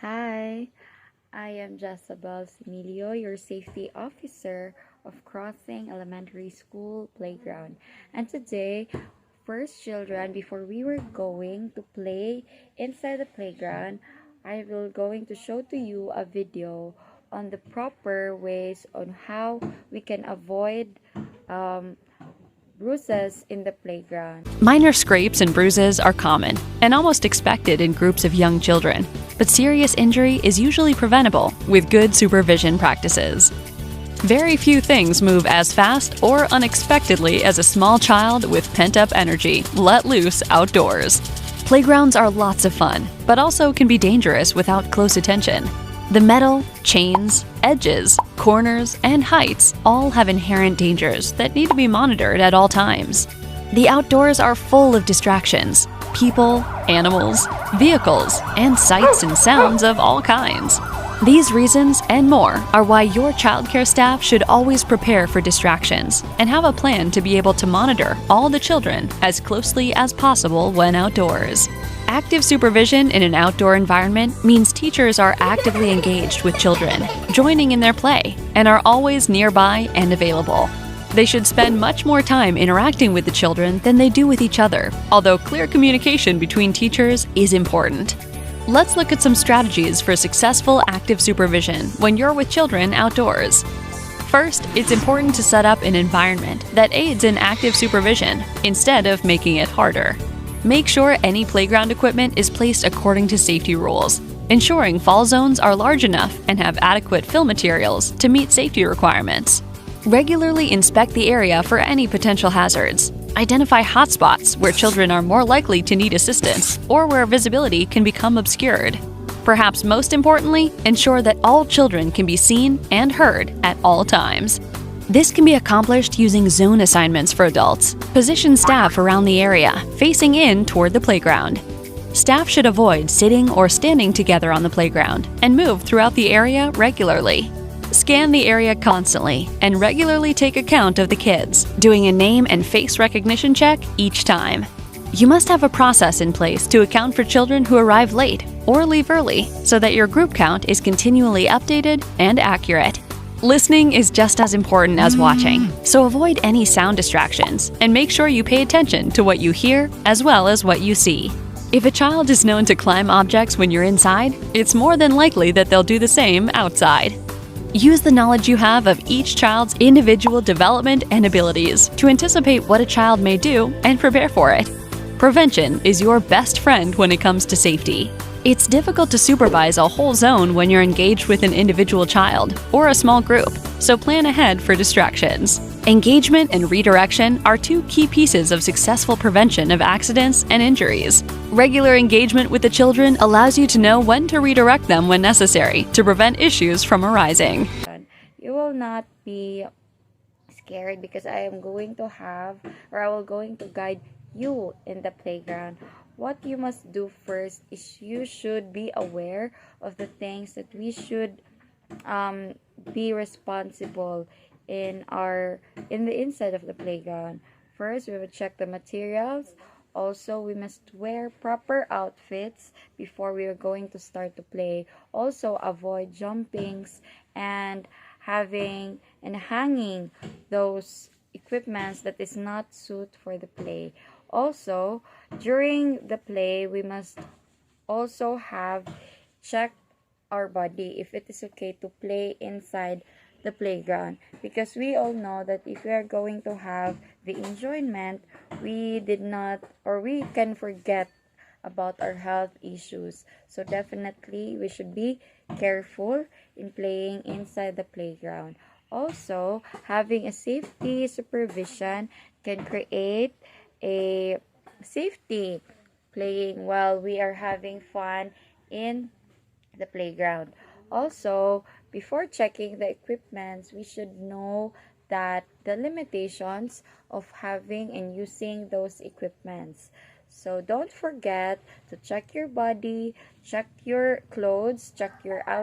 Hi, I am Jezabel Similio, your safety officer of Crossing Elementary School Playground. And today, first children, before we were going to play inside the playground, I will going to show to you a video on the proper ways on how we can avoid um, bruises in the playground. Minor scrapes and bruises are common and almost expected in groups of young children, but serious injury is usually preventable with good supervision practices. Very few things move as fast or unexpectedly as a small child with pent-up energy let loose outdoors. Playgrounds are lots of fun, but also can be dangerous without close attention. The metal, chains, edges, corners, and heights all have inherent dangers that need to be monitored at all times. The outdoors are full of distractions: people, animals, vehicles, and sights and sounds of all kinds. These reasons and more are why your childcare staff should always prepare for distractions and have a plan to be able to monitor all the children as closely as possible when outdoors. Active supervision in an outdoor environment means teachers are actively engaged with children, joining in their play, and are always nearby and available. They should spend much more time interacting with the children than they do with each other, although clear communication between teachers is important. Let's look at some strategies for successful active supervision when you're with children outdoors. First, it's important to set up an environment that aids in active supervision instead of making it harder. Make sure any playground equipment is placed according to safety rules, ensuring fall zones are large enough and have adequate fill materials to meet safety requirements. Regularly inspect the area for any potential hazards. Identify hotspots where children are more likely to need assistance or where visibility can become obscured. Perhaps most importantly, ensure that all children can be seen and heard at all times. This can be accomplished using zone assignments for adults. Position staff around the area, facing in toward the playground. Staff should avoid sitting or standing together on the playground and move throughout the area regularly. Scan the area constantly and regularly take account of the kids, doing a name and face recognition check each time. You must have a process in place to account for children who arrive late or leave early so that your group count is continually updated and accurate. Listening is just as important as watching, so avoid any sound distractions and make sure you pay attention to what you hear as well as what you see. If a child is known to climb objects when you're inside, it's more than likely that they'll do the same outside. Use the knowledge you have of each child's individual development and abilities to anticipate what a child may do and prepare for it. Prevention is your best friend when it comes to safety. It's difficult to supervise a whole zone when you're engaged with an individual child or a small group, so plan ahead for distractions. Engagement and redirection are two key pieces of successful prevention of accidents and injuries. Regular engagement with the children allows you to know when to redirect them when necessary to prevent issues from arising. You will not be scared because I will going to guide you in the playground. What you must do first is you should be aware of the things that we should be responsible in the inside of the playground. First, we will check the materials. Also, we must wear proper outfits before we are going to start to play. Also, avoid jumpings and hanging those equipments that is not suit for the play. Also, during the play, we must also have checked our body if it is okay to play inside the playground, because we all know that if we are going to have the enjoyment, we can forget about our health issues. So definitely we should be careful in playing inside the playground. Also, having a safety supervision can create a safety playing while we are having fun in the playground. Also, before checking the equipments, we should know that the limitations of having and using those equipments. So don't forget to check your body, check your clothes, check your outfit.